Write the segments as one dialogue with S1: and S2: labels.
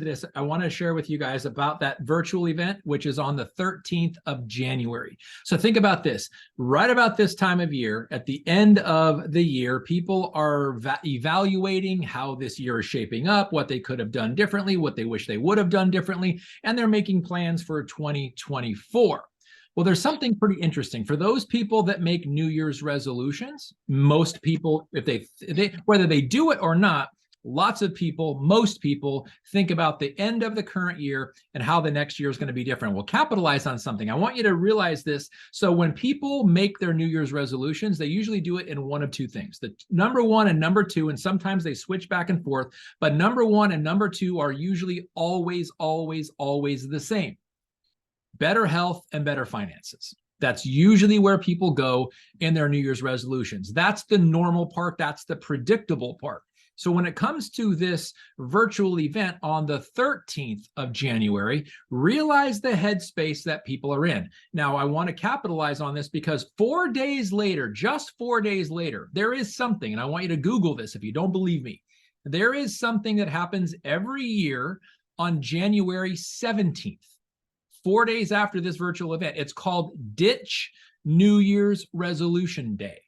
S1: this, I want to share with you guys about that virtual event, which is on the 13th of January. So think about this. Right about this time of year, at the end of the year, people are evaluating how this year is shaping up, what they could have done differently, what they wish they would have done differently, and they're making plans for 2024. Well, there's something pretty interesting for those people that make New Year's resolutions. Most people, if they whether they do it or not, lots of people, most people think about the end of the current year and how the next year is going to be different. We'll capitalize on something. I want you to realize this. So when people make their New Year's resolutions, they usually do it in one of two things. The number one and number two, and sometimes they switch back and forth, but number one and number two are usually always the same. Better health and better finances. That's usually where people go in their New Year's resolutions. That's the normal part. That's the predictable part. So when it comes to this virtual event on the 13th of January, realize the headspace that people are in. Now, I want to capitalize on this because 4 days later, just 4 days later, there is something, and I want you to Google this if you don't believe me. There is something that happens every year on January 17th, 4 days after this virtual event. It's called Ditch New Year's Resolution Day.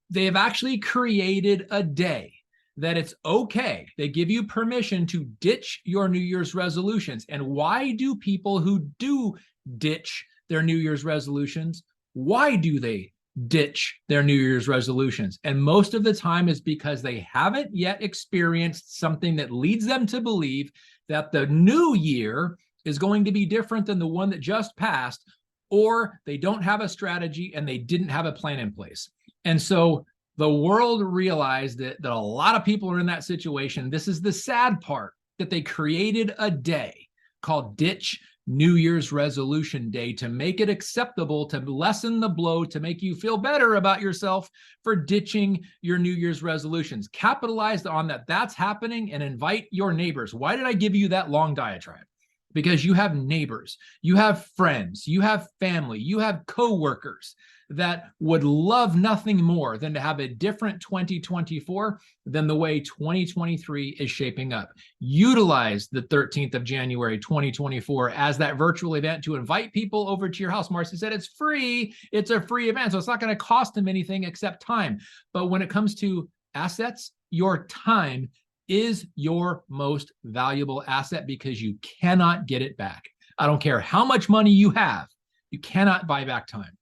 S1: They have actually created a day that it's okay. They give you permission to ditch your New Year's resolutions. And why do people who do ditch their New Year's resolutions, why do they ditch their New Year's resolutions? And most of the time is because they haven't yet experienced something that leads them to believe that the new year is going to be different than the one that just passed, or they don't have a strategy and they didn't have a plan in place. And so the world realized that a lot of people are in that situation. This is the sad part, that they created a day called Ditch New Year's Resolution Day to make it acceptable, to lessen the blow, to make you feel better about yourself for ditching your New Year's resolutions. Capitalize on that. That's happening, and invite your neighbors. Why did I give you that long diatribe? Because you have neighbors, you have friends, you have family, you have coworkers that would love nothing more than to have a different 2024 than the way 2023 is shaping up. Utilize the 13th of January, 2024 as that virtual event to invite people over to your house. Marcy said it's free. It's a free event, so it's not going to cost them anything except time. But when it comes to assets, your time is your most valuable asset because you cannot get it back. I don't care how much money you have, you cannot buy back time.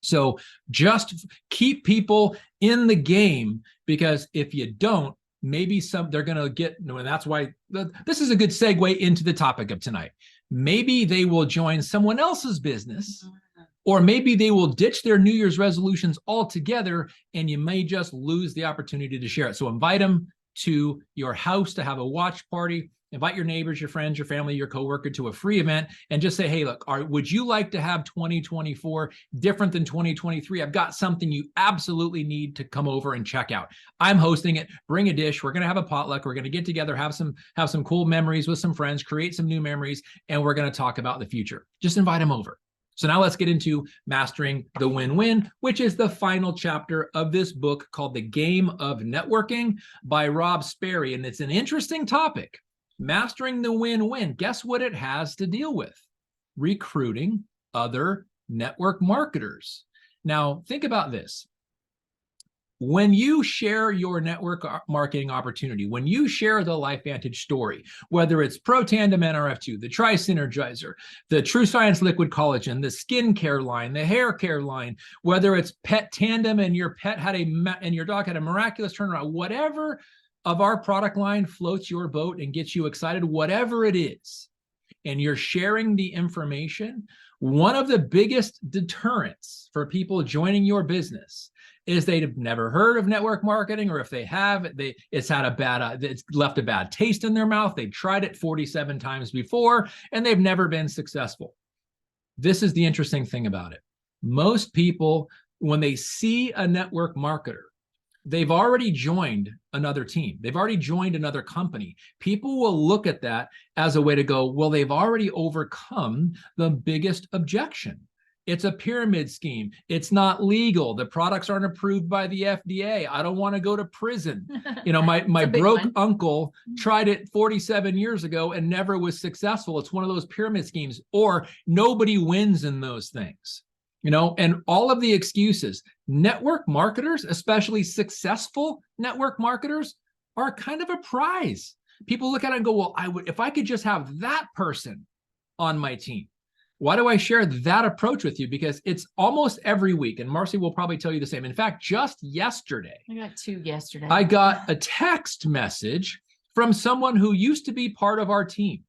S1: So just keep people in the game, because if you don't, maybe they're going to get, and that's why this is a good segue into the topic of tonight. Maybe they will join someone else's business, or maybe they will ditch their New Year's resolutions altogether, and you may just lose the opportunity to share it. So invite them to your house to have a watch party. Invite your neighbors, your friends, your family, your coworker to a free event, and just say, hey, look, would you like to have 2024 different than 2023? I've got something you absolutely need to come over and check out. I'm hosting it. Bring a dish. We're going to have a potluck. We're going to get together, have some cool memories with some friends, create some new memories, and we're going to talk about the future. Just invite them over. So now let's get into Mastering the Win-Win, which is the final chapter of this book called The Game of Networking by Rob Sperry. And it's an interesting topic. Mastering the win-win. Guess what it has to deal with? Recruiting other network marketers. Now, think about this. When you share your network marketing opportunity, when you share the LifeVantage story, whether it's Pro Tandem NRF2, the Tri-Synergizer, the True Science Liquid Collagen, the skincare line, the hair care line, whether it's Pet Tandem and your pet and your dog had a miraculous turnaround, whatever of our product line floats your boat and gets you excited, whatever it is, and you're sharing the information, one of the biggest deterrents for people joining your business is they've never heard of network marketing, or if they have, it's left a bad taste in their mouth. They've tried it 47 times before, and they've never been successful. This is the interesting thing about it. Most people, when they see a network marketer, they've already joined another team. They've already joined another company. People will look at that as a way to go, well, they've already overcome the biggest objection. It's a pyramid scheme. It's not legal. The products aren't approved by the FDA. I don't want to go to prison. You know, my broke uncle tried it 47 years ago and never was successful. It's one of those pyramid schemes, or nobody wins in those things. You know, and all of the excuses. Network marketers, especially successful network marketers, are kind of a prize. People look at it and go, well, if I could just have that person on my team. Why do I share that approach with you? Because it's almost every week, and Marcy will probably tell you the same. In fact, just yesterday,
S2: I got 2 yesterday.
S1: I got a text message from someone who used to be part of our team.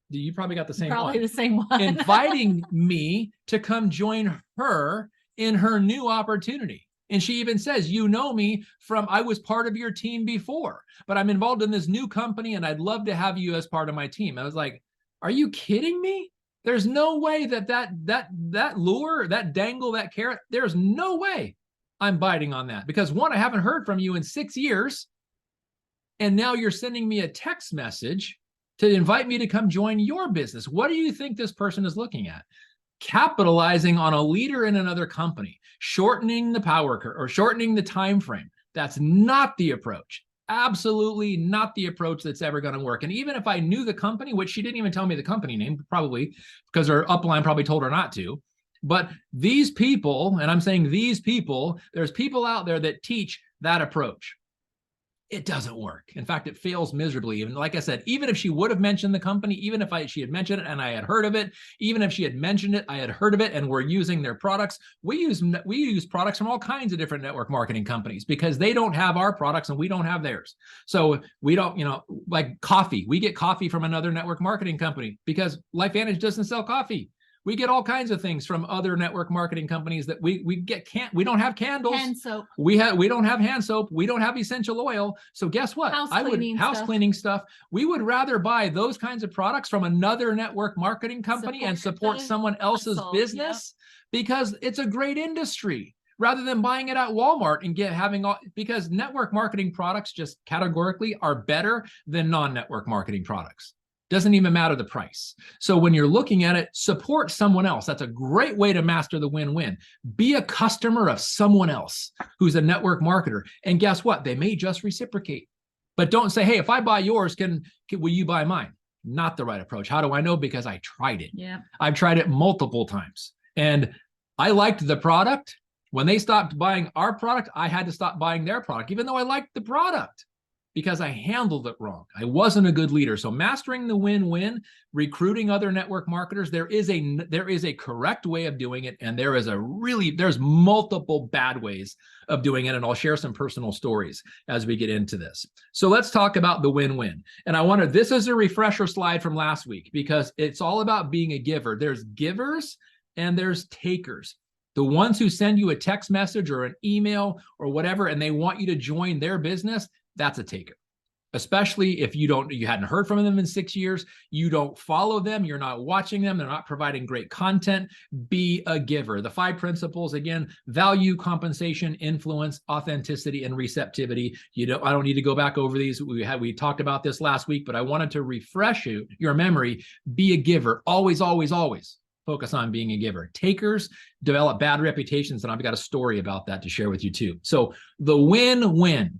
S1: You probably got the same
S2: Probably
S1: one.
S2: the same one.
S1: Inviting me to come join her in her new opportunity. And she even says, you know me from, I was part of your team before, but I'm involved in this new company and I'd love to have you as part of my team. I was like, are you kidding me? There's no way that lure, that dangle, that carrot, there's no way I'm biting on that. Because one, I haven't heard from you in 6 years. And now you're sending me a text message to invite me to come join your business. What do you think this person is looking at? Capitalizing on a leader in another company, shortening the power curve or shortening the time frame. That's not the approach. Absolutely not the approach that's ever going to work. And even if I knew the company, which she didn't even tell me the company name, probably because her upline probably told her not to. But these people, and I'm saying these people, there's people out there that teach that approach. It doesn't work. In fact, it fails miserably. Even like I said, even if she would have mentioned the company, even if she had mentioned it and I had heard of it, even if she had mentioned it, I had heard of it, and we're using their products. We use products from all kinds of different network marketing companies because they don't have our products and we don't have theirs. So we don't, you know, like coffee. We get coffee from another network marketing company because LifeVantage doesn't sell coffee. We get all kinds of things from other network marketing companies that we don't have candles.
S2: Hand soap.
S1: We don't have hand soap. We don't have essential oil. So guess what? House cleaning stuff. We would rather buy those kinds of products from another network marketing company and support someone else's business because it's a great industry rather than buying it at Walmart and because network marketing products just categorically are better than non-network marketing products. Doesn't even matter the price. So when you're looking at it, support someone else. That's a great way to master the win-win. Be a customer of someone else who's a network marketer. And guess what? They may just reciprocate. But don't say, hey, if I buy yours, will you buy mine? Not the right approach. How do I know? Because I tried it.
S2: Yeah.
S1: I've tried it multiple times. And I liked the product. When they stopped buying our product, I had to stop buying their product, even though I liked the product, because I handled it wrong. I wasn't a good leader. So mastering the win-win, recruiting other network marketers, there is a correct way of doing it, and there's multiple bad ways of doing it, and I'll share some personal stories as we get into this. So let's talk about the win-win. And this is a refresher slide from last week because it's all about being a giver. There's givers and there's takers. The ones who send you a text message or an email or whatever, and they want you to join their business, that's a taker. Especially if you hadn't heard from them in 6 years, you don't follow them, you're not watching them, they're not providing great content. Be a giver. The 5 principles, again: value, compensation, influence, authenticity, and receptivity. I don't need to go back over these. We talked about this last week, but I wanted to refresh your memory. Be a giver. Always, always, always focus on being a giver. Takers develop bad reputations, and I've got a story about that to share with you too. So the win-win.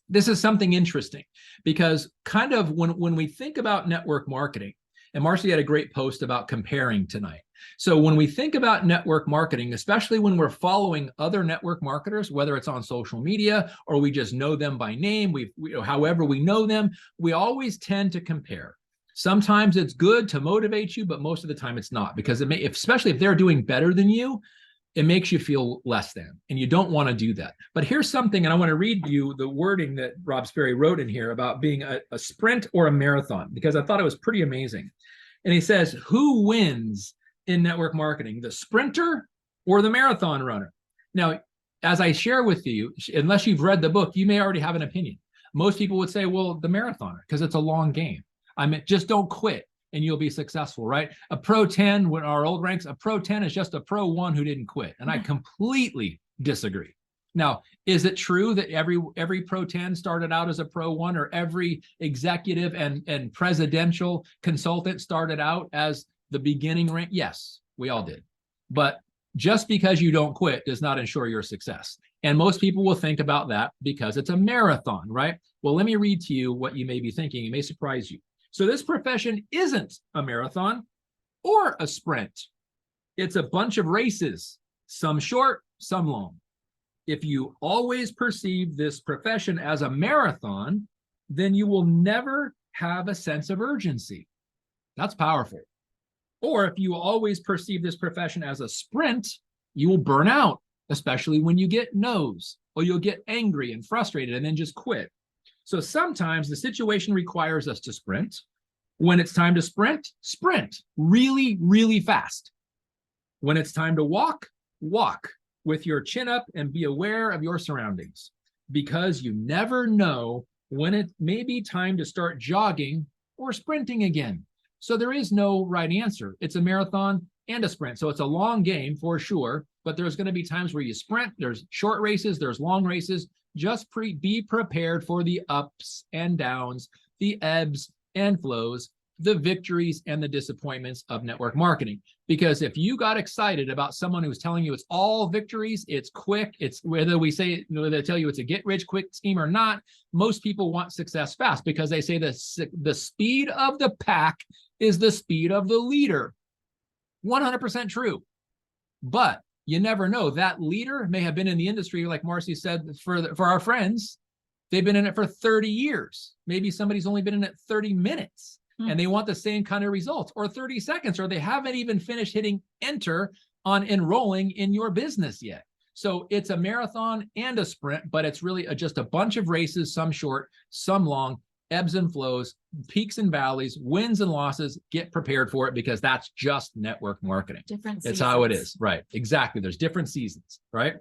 S1: This is something interesting because kind of when we think about network marketing, and Marcy had a great post about comparing tonight. So when we think about network marketing, especially when we're following other network marketers, whether it's on social media or we just know them by name, however we know them, we always tend to compare. Sometimes it's good to motivate you, but most of the time it's not, because especially if they're doing better than you, it makes you feel less than, and you don't want to do that. But here's something, and I want to read you the wording that Rob Sperry wrote in here about being a sprint or a marathon, because I thought it was pretty amazing. And he says, who wins in network marketing, the sprinter or the marathon runner? Now, as I share with you, unless you've read the book, you may already have an opinion. Most people would say, well, the marathoner, because it's a long game. I mean, just don't quit and you'll be successful, right? A Pro 10, when our old ranks, a Pro 10 is just a Pro 1 who didn't quit. And I completely disagree. Now, is it true that every Pro 10 started out as a Pro 1, or every executive and presidential consultant started out as the beginning rank? Yes, we all did. But just because you don't quit does not ensure your success. And most people will think about that because it's a marathon, right? Well, let me read to you what you may be thinking. It may surprise you. So this profession isn't a marathon or a sprint. It's a bunch of races, some short, some long. If you always perceive this profession as a marathon, then you will never have a sense of urgency. That's powerful. Or if you always perceive this profession as a sprint, you will burn out, especially when you get no's, or you'll get angry and frustrated and then just quit. So sometimes the situation requires us to sprint. When it's time to sprint, sprint really, really fast. When it's time to walk, walk with your chin up and be aware of your surroundings, because you never know when it may be time to start jogging or sprinting again. So there is no right answer. It's a marathon and a sprint. So it's a long game for sure, but there's going to be times where you sprint. There's short races, there's long races. Just be prepared for the ups and downs, the ebbs and flows, the victories and the disappointments of network marketing. Because if you got excited about someone who's telling you it's all victories, it's quick, it's whether they tell you it's a get rich quick scheme or not, most people want success fast because they say the speed of the pack is the speed of the leader. 100% true. But you never know. That leader may have been in the industry, like Marcy said, for our friends, they've been in it for 30 years. Maybe somebody's only been in it 30 minutes. And they want the same kind of results, or 30 seconds, or they haven't even finished hitting enter on enrolling in your business yet. So it's a marathon and a sprint, but it's really just a bunch of races, some short, some long, ebbs and flows, peaks and valleys, wins and losses. Get prepared for it because that's just network marketing.
S2: Different
S1: It's
S2: seasons.
S1: how it is, right? Exactly. There's different seasons, right?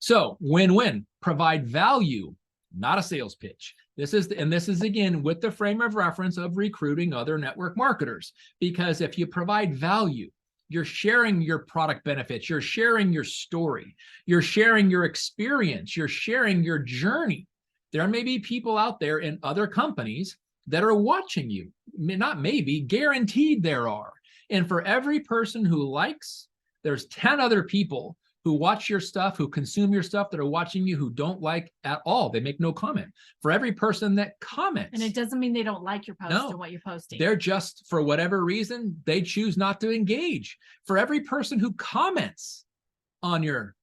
S1: So win-win, provide value, not a sales pitch. This is again with the frame of reference of recruiting other network marketers, because if you provide value, you're sharing your product benefits, you're sharing your story, you're sharing your experience, you're sharing your journey. There may be people out there in other companies that are watching you. Not maybe, guaranteed there are. And for every person who likes, there's 10 other people who watch your stuff, who consume your stuff, that are watching you, who don't like at all. They make no comment. For every person that comments.
S2: And it doesn't mean they don't like your post or what you're posting.
S1: They're just, for whatever reason, they choose not to engage. For every person who comments on your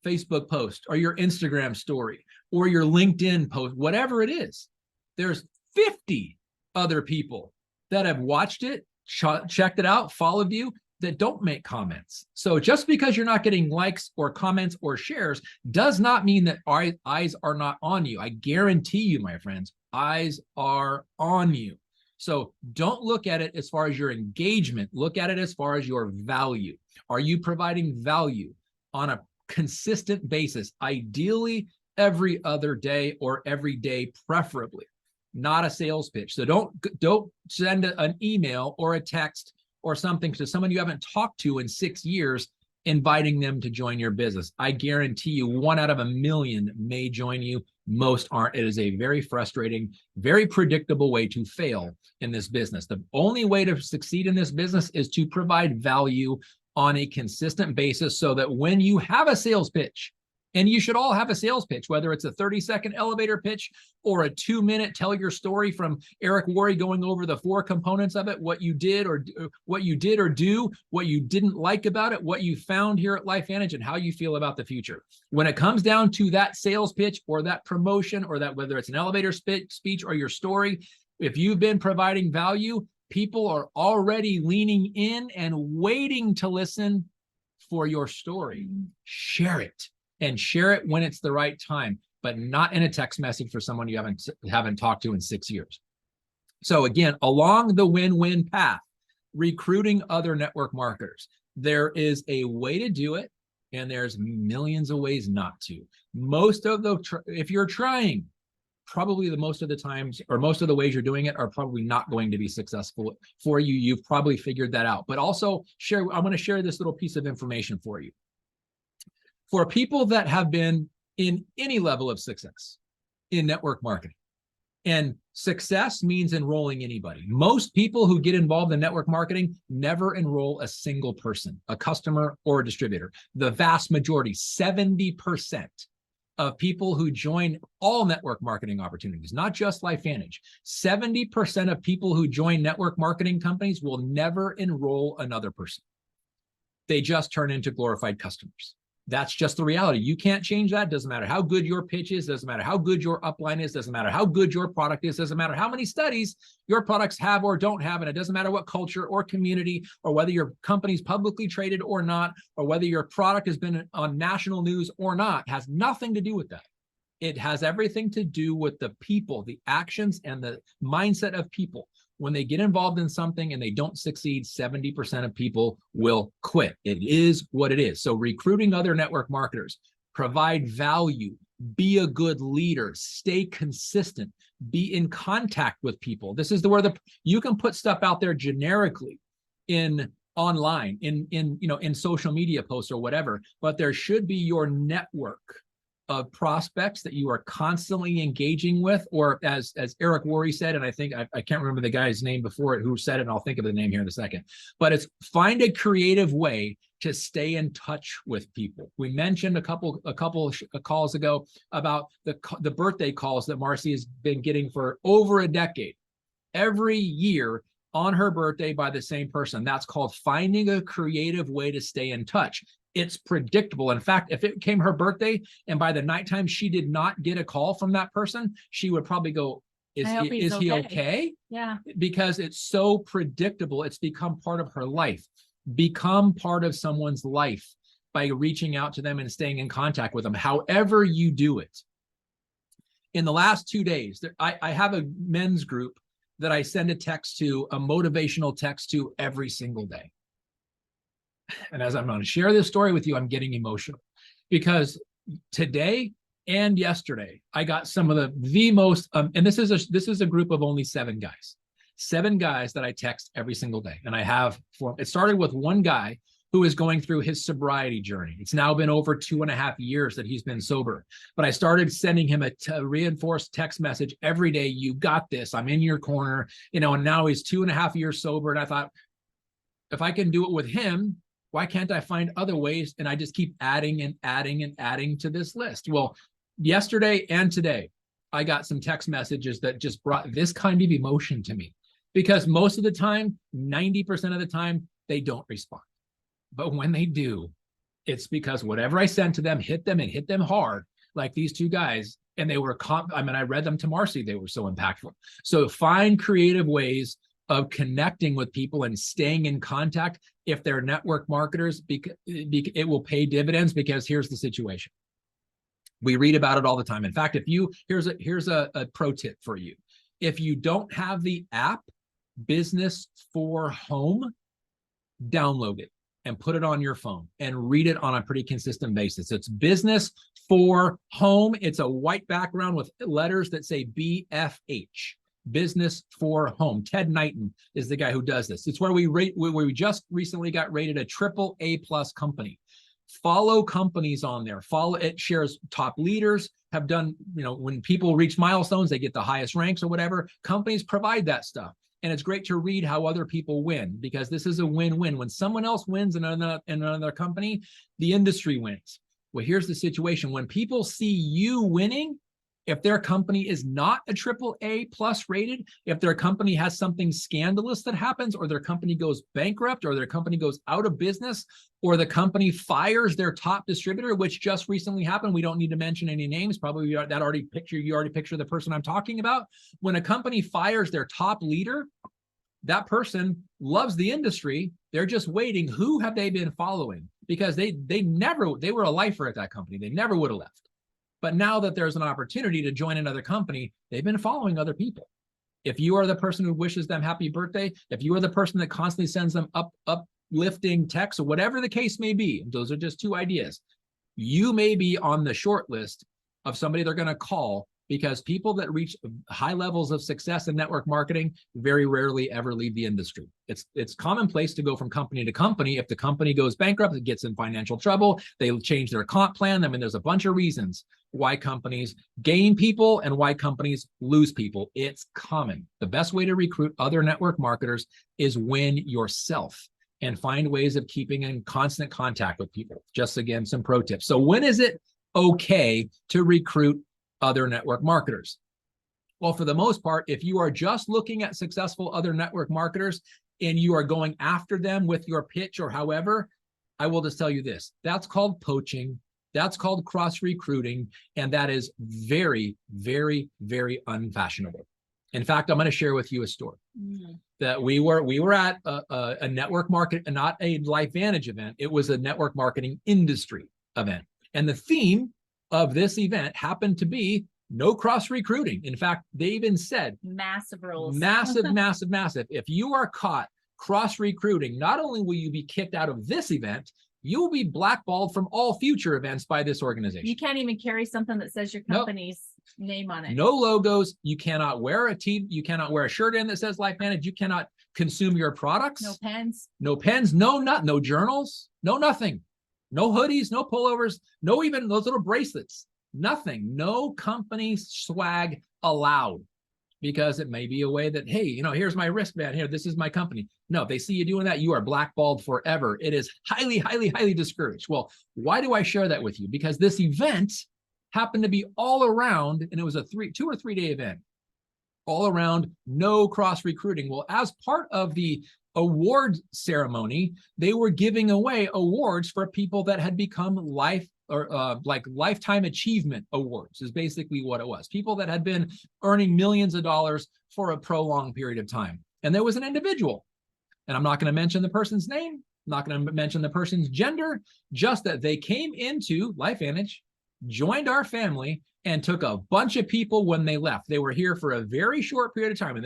S1: Facebook post or your Instagram story or your LinkedIn post, whatever it is, there's 50 other people that have watched it, checked it out, followed you, that don't make comments. So just because you're not getting likes or comments or shares does not mean that eyes are not on you. I guarantee you, my friends, eyes are on you. So don't look at it as far as your engagement. Look at it as far as your value. Are you providing value on a consistent basis? Ideally, every other day or every day, preferably. Not a sales pitch. So don't send an email or a text or something to someone you haven't talked to in 6 years, inviting them to join your business. I guarantee you 1 out of a million may join you. Most aren't. It is a very frustrating, very predictable way to fail in this business. The only way to succeed in this business is to provide value on a consistent basis, so that when you have a sales pitch, and you should all have a sales pitch, whether it's a 30-second elevator pitch or a 2-minute tell your story from Eric Worre going over the 4 components of it, what you did or do, what you didn't like about it, what you found here at LifeVantage, and how you feel about the future. When it comes down to that sales pitch or that promotion, or that, whether it's an elevator speech or your story, if you've been providing value, people are already leaning in and waiting to listen for your story. Share it. And share it when it's the right time, but not in a text message for someone you haven't talked to in 6 years. So again, along the win-win path, recruiting other network marketers, there is a way to do it, and there's millions of ways not to. If you're trying, probably most of the times, or most of the ways you're doing it, are probably not going to be successful for you. You've probably figured that out. But also, I want to share this little piece of information for you. For people that have been in any level of success in network marketing, and Success means enrolling anybody. Most people who get involved in network marketing never enroll a single person, a customer or a distributor. The vast majority, 70% of people who join all network marketing opportunities, not just LifeVantage, 70% of people who join network marketing companies will never enroll another person. They just turn into glorified customers. That's just the reality. You can't change that. Doesn't matter how good your pitch is. Doesn't matter how good your upline is. Doesn't matter how good your product is. Doesn't matter how many studies your products have or don't have. And it doesn't matter what culture or community, or whether your company's publicly traded or not, or whether your product has been on national news or not. It has nothing to do with that. It has everything to do with the people, the actions, and the mindset of people. When they get involved in something and they don't succeed, 70% of people will quit. It is what it is. So recruiting other network marketers, provide value, be a good leader, stay consistent, be in contact with people. This is where you can put stuff out there generically in online, in social media posts or whatever, but there should be your network of prospects that you are constantly engaging with, or as Eric Worre said, and I think I can't remember the guy's name before it who said it, and I'll think of the name here in a second, but it's find a creative way to stay in touch with people. We mentioned a couple calls ago about the birthday calls that Marcy has been getting for over a decade. Every year on her birthday by the same person. That's called finding a creative way to stay in touch. It's predictable. In fact, if it came her birthday and by the nighttime she did not get a call from that person, she would probably go, is he okay?
S2: Yeah.
S1: Because it's so predictable. It's become part of her life. Become part of someone's life by reaching out to them and staying in contact with them, however you do it. In the last 2 days, I have a men's group that I send a motivational text to every single day. And as I'm going to share this story with you, I'm getting emotional because today and yesterday, I got some of the most, and this is a group of only 7 guys that I text every single day. And it started with one guy who is going through his sobriety journey. It's now been over 2.5 years that he's been sober. But I started sending him a reinforced text message every day. You got this. I'm in your corner. And now he's 2.5 years sober. And I thought, if I can do it with him, why can't I find other ways? And I just keep adding and adding and adding to this list. Well, yesterday and today, I got some text messages that just brought this kind of emotion to me, because most of the time, 90% of the time, they don't respond. But when they do, it's because whatever I sent to them hit them and hit them hard, like these 2 guys. And they were, I read them to Marcy. They were so impactful. So find creative ways of connecting with people and staying in contact. If they're network marketers, it will pay dividends, because here's the situation. We read about it all the time. In fact, here's a pro tip for you. If you don't have the app Business for Home, download it and put it on your phone and read it on a pretty consistent basis. It's Business for Home. It's a white background with letters that say BFH. Business for Home. Ted Knighton is the guy who does this. It's where we just recently got rated a AAA+ company. Follow companies on there. It shares top leaders have done, when people reach milestones, they get the highest ranks or whatever. Companies provide that stuff. And it's great to read how other people win, because this is a win-win. When someone else wins in another company, the industry wins. Well, here's the situation. When people see you winning, if their company is not a AAA+ rated, if their company has something scandalous that happens, or their company goes bankrupt, or their company goes out of business, or the company fires their top distributor, which just recently happened. We don't need to mention any names. Probably you already picture the person I'm talking about. When a company fires their top leader, that person loves the industry. They're just waiting. Who have they been following? Because they were a lifer at that company. They never would have left. But now that there's an opportunity to join another company, they've been following other people. If you are the person who wishes them happy birthday, if you are the person that constantly sends them uplifting texts, or whatever the case may be, those are just 2 ideas. You may be on the short list of somebody they're going to call, because people that reach high levels of success in network marketing very rarely ever leave the industry. It's commonplace to go from company to company. If the company goes bankrupt, it gets in financial trouble, they change their comp plan. I mean, there's a bunch of reasons why companies gain people and why companies lose people. It's common. The best way to recruit other network marketers is win yourself and find ways of keeping in constant contact with people. Just again, some pro tips. So when is it okay to recruit other network marketers? Well, for the most part, if you are just looking at successful other network marketers and you are going after them with your pitch or however, I will just tell you this, that's called poaching. That's called cross-recruiting, and that is very, very, very unfashionable. In fact, I'm going to share with you a story that we were at a network market, not a LifeVantage event. It was a network marketing industry event, and the theme of this event happened to be no cross-recruiting. In fact, they even said
S2: massive rules,
S1: massive, massive, massive. If you are caught cross-recruiting, not only will you be kicked out of this event, you will be blackballed from all future events by this organization.
S2: You can't even carry something that says your company's name on it.
S1: No logos. You cannot wear you cannot wear a shirt in that says LifeVantage. You cannot consume your products.
S2: No pens.
S1: No pens. No journals. No nothing. No hoodies. No pullovers. No even those little bracelets. Nothing. No company swag allowed. Because it may be a way that, hey, here's my wristband here. This is my company. No, if they see you doing that, you are blackballed forever. It is highly, highly, highly discouraged. Well, why do I share that with you? Because this event happened to be all around, and it was a 2 or 3 day event, all around no cross recruiting. Well, as part of the award ceremony, they were giving away awards for people that had become lifetime achievement awards is basically what it was. People that had been earning millions of dollars for a prolonged period of time. And there was an individual, and I'm not going to mention the person's name, I'm not going to mention the person's gender, just that they came into LifeVantage, joined our family, and took a bunch of people when they left. They were here for a very short period of time. And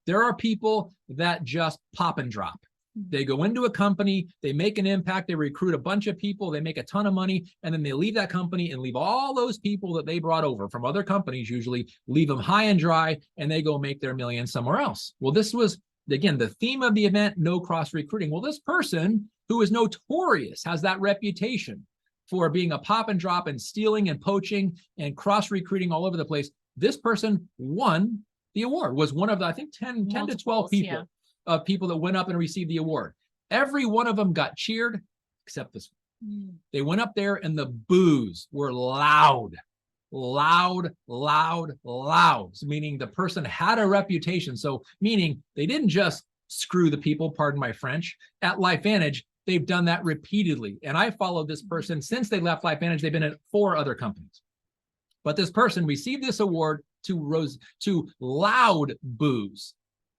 S1: there are people that just pop and drop. They go into a company, they make an impact, they recruit a bunch of people, they make a ton of money, and then they leave that company and leave all those people that they brought over from other companies, usually leave them high and dry, and they go make their millions somewhere else. Well, this was, again, the theme of the event, no cross recruiting. Well, this person who is notorious, has that reputation for being a pop and drop and stealing and poaching and cross recruiting all over the place. This person won the award, was one of the, I think, 10 to 12 people. Yeah. Of people that went up and received the award. Every one of them got cheered except this one. They went up there and the boos were loud, meaning the person had a reputation. So meaning they didn't just screw the people, pardon my French, at LifeVantage. They've done that repeatedly. And I followed this person since they left LifeVantage. They've been at 4 other companies. But this person received this award to loud boos.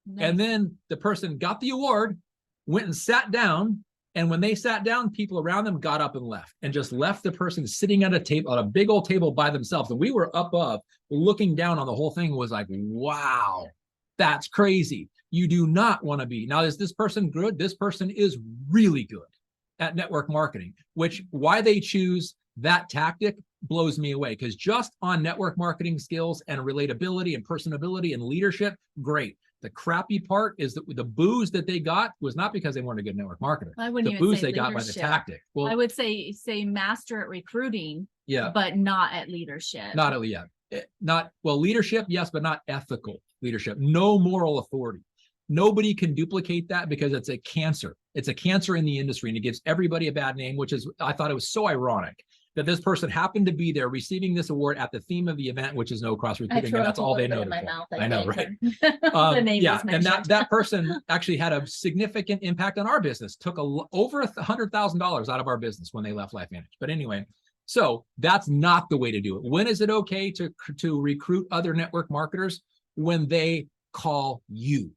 S1: Nice. And then the person got the award, went and sat down. And when they sat down, people around them got up and left, and just left the person sitting at a table, on a big old table by themselves. And we were up above looking down on the whole thing, was like, wow, that's crazy. You do not want to be. Now, is this person good? This person is really good at network marketing, which why they choose that tactic blows me away, because just on network marketing skills and relatability and personability and leadership, great. The crappy part is that the boos that they got was not because they weren't a good network marketer.
S2: I wouldn't
S1: the
S2: even
S1: boos
S2: say
S1: they got by the tactic. Well,
S2: I would say master at recruiting, but not at leadership. Leadership, yes, but not ethical leadership. No moral authority. Nobody can duplicate that because it's a cancer. It's a cancer in the industry, and it gives everybody a bad name, which is, I thought it was so ironic that this person happened to be there receiving this award at the theme of the event, which is no cross recruiting, and that's all they know. I know, right? And that person actually had a significant impact on our business. Took over $100,000 out of our business when they left LifeVantage. But anyway, so that's not the way to do it. When is it okay to recruit other network marketers? When they call you.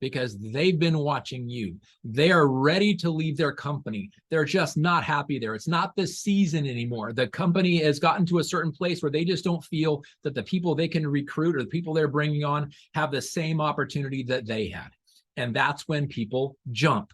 S2: Because they've been watching you. They are ready to leave their company. They're just not happy there. It's not the season anymore. The company has gotten to a certain place where they just don't feel that the people they can recruit or the people they're bringing on have the same opportunity that they had. And that's when people jump.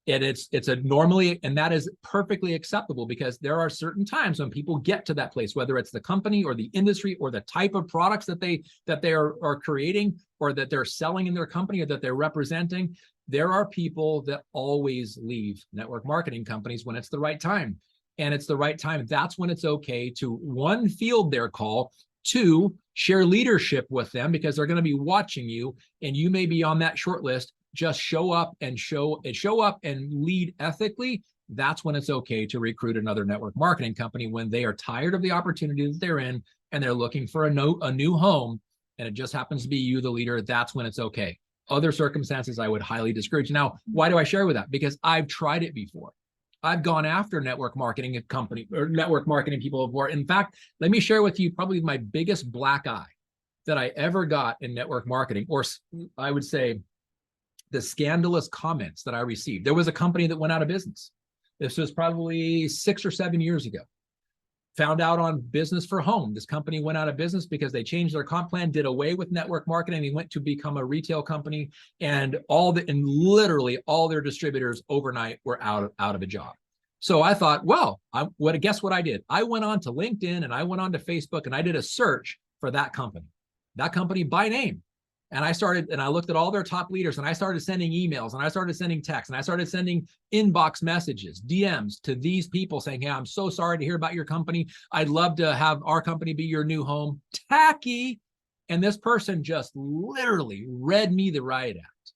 S1: And it's a normally, and that is perfectly acceptable, because there are certain times when people get to that place, whether it's the company or the industry or the type of products that they are creating, or that they're selling in their company, or that they're representing. There are people that always leave network marketing companies when it's the right time. And it's the right time. That's when it's okay to, one, field their call, two, share leadership with them, because they're going to be watching you, and you may be on that short list. Just show up and show up and lead ethically. That's when it's okay to recruit another network marketing company, when they are tired of the opportunity that they're in and they're looking for a new home, and it just happens to be you, the leader. That's when it's okay. Other circumstances, I would highly discourage. Now, why do I share with that? Because I've tried it before. I've gone after network marketing company or network marketing people before. In fact, let me share with you probably my biggest black eye that I ever got in network marketing, or I would say the scandalous comments that I received. There was a company that went out of business. This was probably 6 or 7 years ago. Found out on Business for Home, this company went out of business because they changed their comp plan, did away with network marketing. They went to become a retail company, and literally all their distributors overnight were out of a job. So I thought, well, guess what I did? I went on to LinkedIn and I went on to Facebook and I did a search for that company by name. And I looked at all their top leaders, and I started sending emails, and I started sending texts, and I started sending inbox messages, DMs to these people saying, hey, I'm so sorry to hear about your company. I'd love to have our company be your new home. Tacky. And this person just literally read me the riot act.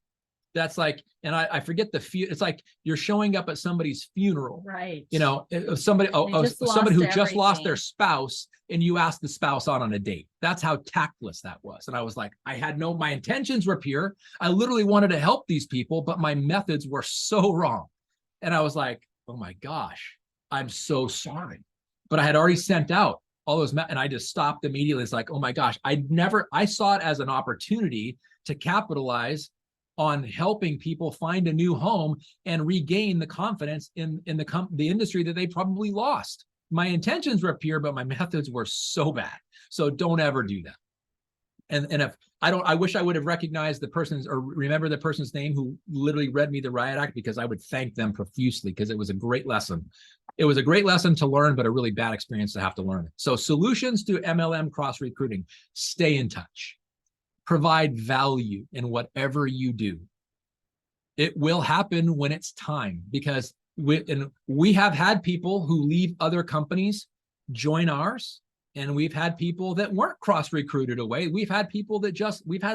S1: That's like, and I forget it's like you're showing up at somebody's funeral,
S3: right?
S1: Somebody who just lost their spouse, and you ask the spouse out on a date. That's how tactless that was. And I was like, my intentions were pure. I literally wanted to help these people, but my methods were so wrong. And I was like, oh my gosh, I'm so sorry. But I had already sent out all those, and I just stopped immediately. It's like, oh my gosh, I saw it as an opportunity to capitalize on helping people find a new home and regain the confidence in the industry that they probably lost. My intentions were pure, but my methods were so bad. So don't ever do that. And if I wish I would have recognized the person's, or remember the person's name who literally read me the riot act, because I would thank them profusely, because it was a great lesson. It was a great lesson to learn, but a really bad experience to have to learn it. So solutions to MLM cross recruiting: stay in touch. Provide value in whatever you do. It will happen when it's time, because we have had people who leave other companies join ours, and we've had people that weren't cross-recruited away. We've had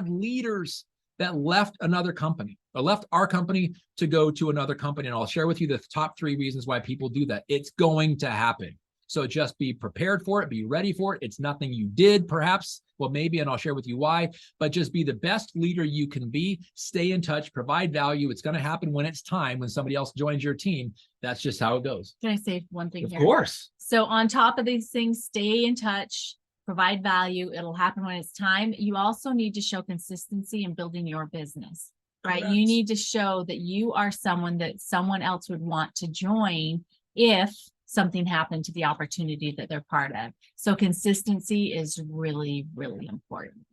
S1: leaders that left another company, or left our company to go to another company. And I'll share with you the top 3 reasons why people do that. It's going to happen. So just be prepared for it, be ready for it. It's nothing you did, perhaps. Well, maybe, and I'll share with you why, but just be the best leader you can be. Stay in touch, provide value. It's going to happen when it's time, when somebody else joins your team. That's just how it goes.
S3: Can I say one thing here?
S1: Of course.
S3: So on top of these things, stay in touch, provide value. It'll happen when it's time. You also need to show consistency in building your business, right?
S1: Correct.
S3: You need to show that you are someone that someone else would want to join if something happened to the opportunity that they're part of. So consistency is really, really important.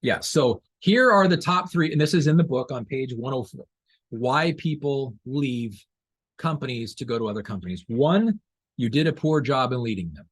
S1: Yeah. So here are the top 3, and this is in the book on page 104, why people leave companies to go to other companies. 1, you did a poor job in leading them.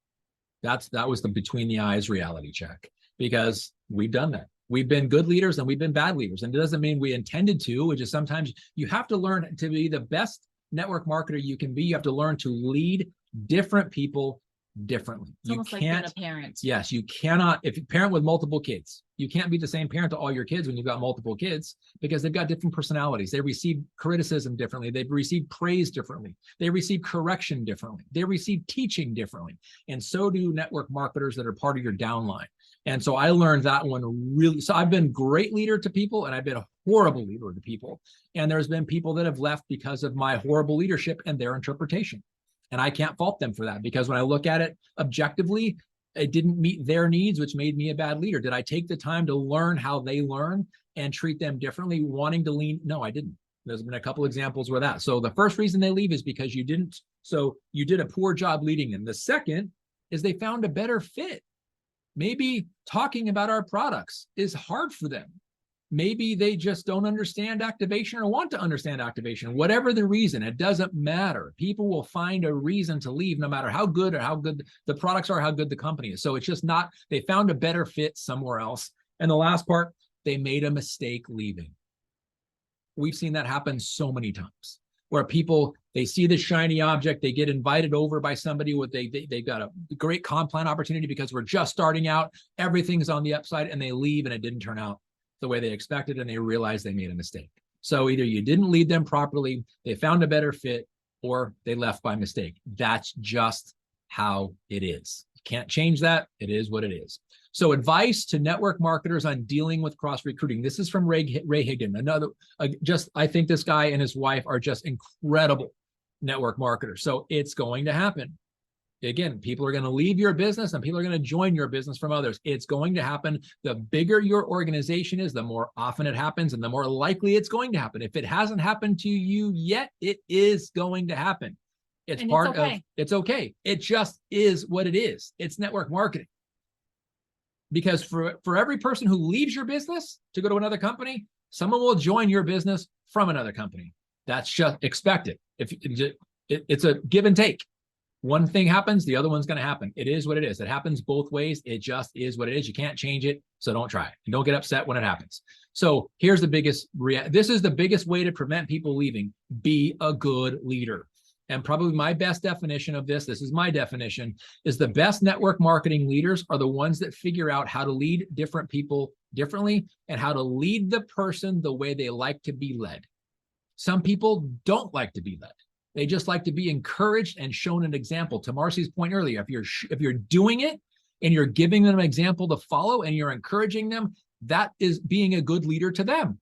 S1: That was the between the eyes reality check, because we've done that. We've been good leaders and we've been bad leaders. And it doesn't mean we intended to, which is sometimes you have to learn to be the best network marketer you can be. You have to learn to lead different people differently.
S3: It's almost like being a parent.
S1: Yes, you cannot, if you parent with multiple kids, you can't be the same parent to all your kids when you've got multiple kids, because they've got different personalities. They receive criticism differently. They receive praise differently. They receive correction differently. They receive teaching differently. And so do network marketers that are part of your downline. And so I learned that one really. So I've been a great leader to people, and I've been a horrible leader to people. And there's been people that have left because of my horrible leadership and their interpretation. And I can't fault them for that, because when I look at it objectively, it didn't meet their needs, which made me a bad leader. Did I take the time to learn how they learn and treat them differently, wanting to lean? No, I didn't. There's been a couple examples where that. So the first reason they leave is because you didn't. So you did a poor job leading them. The second is they found a better fit. Maybe talking about our products is hard for them.
S2: maybe they just don't understand activation or want to understand activation. Whatever the reason, it doesn't matter. People will find a reason to leave, no matter how good the products are, how good the company is. So it's just not, they found a better fit somewhere else. And the last part, they made a mistake leaving. We've seen that happen so many times, where people, they see the shiny object, they get invited over by somebody with they've got a great comp plan opportunity because we're just starting out, everything's on the upside, and they leave and it didn't turn out the way they expected, and they realize they made a mistake. So either you didn't lead them properly, they found a better fit, or they left by mistake. That's just how it is. You can't change that. It is what it is. So advice to network marketers on dealing with cross recruiting. This is from Ray Higdon. Another, I think this guy and his wife are just incredible network marketers. So it's going to happen. Again, people are going to leave your business and people are going to join your business from others. It's going to happen. The bigger your organization is, the more often it happens and the more likely it's going to happen. If it hasn't happened to you yet, it is going to happen. It's part of, it's okay. It just is what it is. It's network marketing. Because for every person who leaves your business to go to another company, someone will join your business from another company. That's just expected. It's a give and take. One thing happens, the other one's going to happen. It is what it is. It happens both ways. It just is what it is. You can't change it, so don't try it. And don't get upset when it happens. So here's the biggest, this is the biggest way to prevent people leaving. Be a good leader. And probably my best definition of this is my definition, is the best network marketing leaders are the ones that figure out how to lead different people differently and how to lead the person the way they like to be led. Some people don't like to be led. They just like to be encouraged and shown an example. To Marcy's point earlier, if you're doing it and you're giving them an example to follow and you're encouraging them, that is being a good leader to them.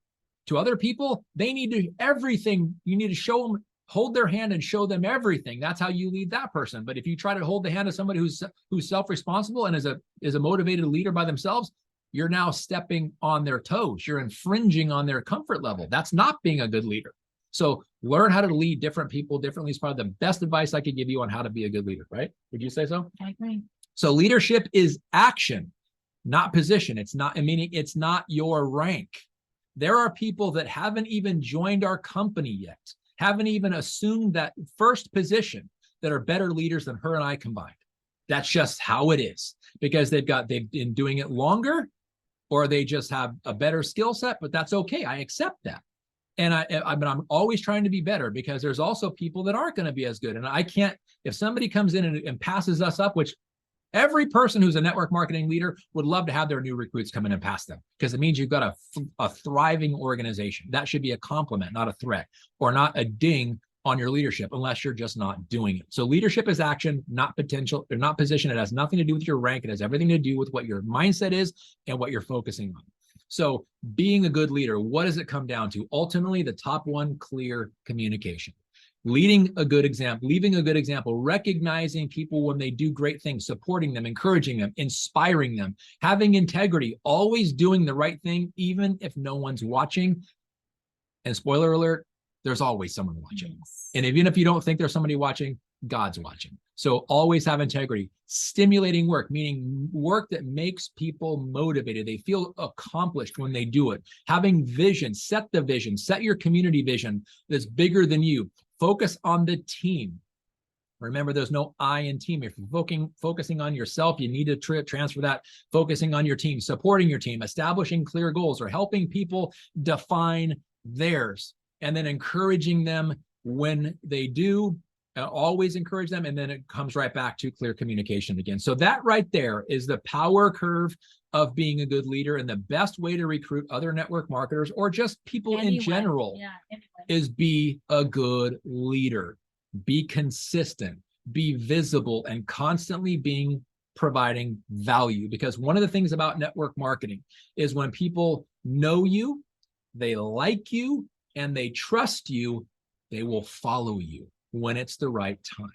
S2: To other people, they need to everything. You need to show them, hold their hand and show them everything. That's how you lead that person. But if you try to hold the hand of somebody who's self-responsible and is a motivated leader by themselves, you're now stepping on their toes. You're infringing on their comfort level. That's not being a good leader. So learn how to lead different people differently is probably the best advice I could give you on how to be a good leader, right? Would you say so?
S3: I agree.
S2: So leadership is action, not position. It's not, meaning it's not your rank. There are people that haven't even joined our company yet, haven't even assumed that first position, that are better leaders than her and I combined. That's just how it is, because they've been doing it longer, or they just have a better skill set, but that's okay. I accept that. And I'm always trying to be better, because there's also people that aren't going to be as good. And I can't, if somebody comes in and passes us up, which every person who's a network marketing leader would love to have their new recruits come in and pass them, because it means you've got a thriving organization. That should be a compliment, not a threat, or not a ding on your leadership, unless you're just not doing it. So leadership is action, not potential, or not position. It has nothing to do with your rank. It has everything to do with what your mindset is and what you're focusing on. So being a good leader, what does it come down to? Ultimately, the top one, clear communication. Leading a good example, leaving a good example, recognizing people when they do great things, supporting them, encouraging them, inspiring them, having integrity, always doing the right thing, even if no one's watching. And spoiler alert, there's always someone watching.
S3: Yes.
S2: And even if you don't think there's somebody watching, God's watching. So always have integrity. Stimulating work, meaning work that makes people motivated. They feel accomplished when they do it. Having vision, set the vision, set your community vision that's bigger than you. Focus on the team. Remember, there's no I in team. If you're focusing on yourself, you need to transfer that. Focusing on your team, supporting your team, establishing clear goals, or helping people define theirs, and then encouraging them when they do. Always encourage them, and then it comes right back to clear communication again. So that right there is the power curve of being a good leader, and the best way to recruit other network marketers, or just people in general, is be a good leader. Be consistent, be visible, and constantly providing value. Because one of the things about network marketing is when people know you, they like you, and they trust you, they will follow you when it's the right time.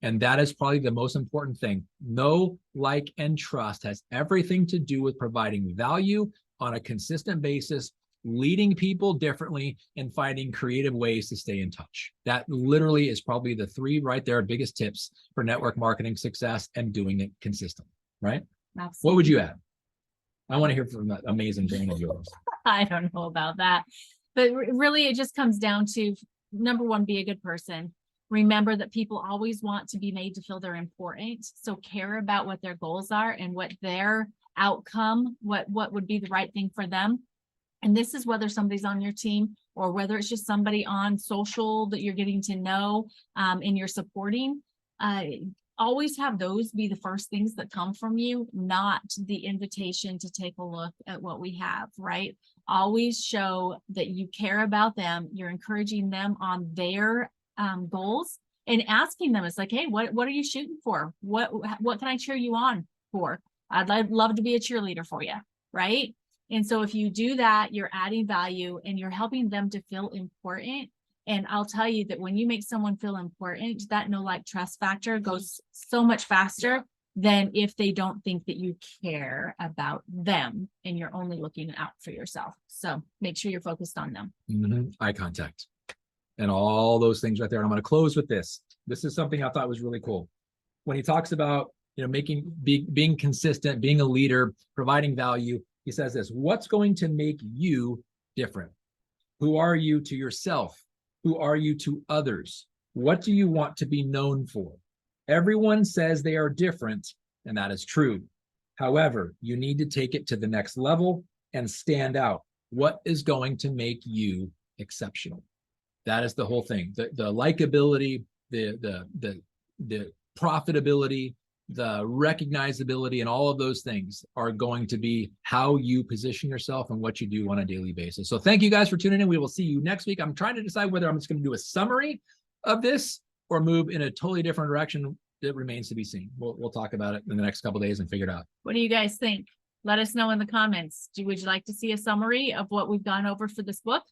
S2: And that is probably the most important thing. Know, like, and trust has everything to do with providing value on a consistent basis, leading people differently, and finding creative ways to stay in touch. That literally is probably the three right there biggest tips for network marketing success, and doing it consistently, right?
S3: Absolutely.
S2: What would you add?
S1: I want to hear from that amazing brain of yours.
S3: I don't know about that. But really, it just comes down to number one, be a good person. Remember that people always want to be made to feel they're important. So care about what their goals are and what their outcome, what would be the right thing for them. And this is whether somebody's on your team or whether it's just somebody on social that you're getting to know and you're supporting. Always have those be the first things that come from you, not the invitation to take a look at what we have, right? Always show that you care about them. You're encouraging them on their goals and asking them, it's like, hey, what are you shooting for? What can I cheer you on for? I'd love to be a cheerleader for you, right? And so if you do that, you're adding value and you're helping them to feel important. And I'll tell you that when you make someone feel important, that know, like, trust factor goes so much faster than if they don't think that you care about them and you're only looking out for yourself. So make sure you're focused on them.
S1: Eye contact and all those things right there. And I'm going to close with this. This is something I thought was really cool. When he talks about, being consistent, being a leader, providing value, he says this: what's going to make you different? Who are you to yourself? Who are you to others? What do you want to be known for? Everyone says they are different, and that is true. However, you need to take it to the next level and stand out. What is going to make you exceptional? That is the whole thing. The likability, the profitability, the recognizability, and all of those things are going to be how you position yourself and what you do on a daily basis. So thank you guys for tuning in. We will see you next week. I'm trying to decide whether I'm just going to do a summary of this or move in a totally different direction. It remains to be seen. We'll talk about it in the next couple of days and figure it out.
S3: What do you guys think? Let us know in the comments. Would you like to see a summary of what we've gone over for this book?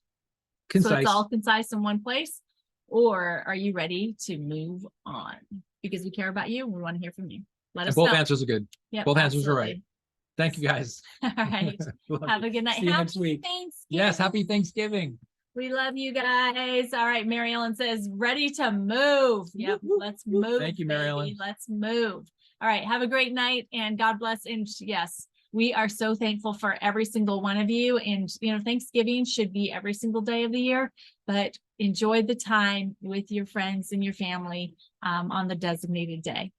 S3: So
S1: Concise.
S3: it's all concise in one place? Or are you ready to move on? Because we care about you and we want to hear from you. Let us
S1: Both
S3: know.
S1: answers are good.
S3: Yep,
S1: Both answers are right.
S3: absolutely.
S1: Thank you guys.
S3: All right.
S1: Love
S3: Have
S1: you.
S3: a good night.
S1: See you next
S3: Happy
S1: week.
S3: Thanksgiving.
S1: Yes, happy Thanksgiving.
S3: We love you guys. All right. Mary Ellen says, ready to move. Yep. Let's move.
S1: Thank you, Mary Ellen.
S3: Baby. Let's move. All right. Have a great night and God bless. And yes, we are so thankful for every single one of you. And, Thanksgiving should be every single day of the year, but enjoy the time with your friends and your family on the designated day.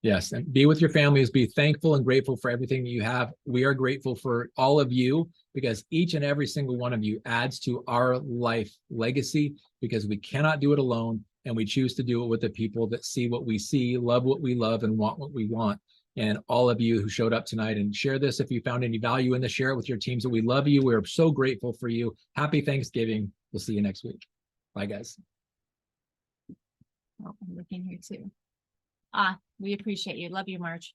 S1: Yes, and be with your families, be thankful and grateful for everything that you have. We are grateful for all of you because each and every single one of you adds to our life legacy because we cannot do it alone. And we choose to do it with the people that see what we see, love what we love, and want what we want. And all of you who showed up tonight, and share this if you found any value in this, share it with your teams. That we love you. We're so grateful for you. Happy Thanksgiving. We'll see you next week. Bye, guys.
S3: Oh, I'm looking here too. We appreciate you. Love you, Marge.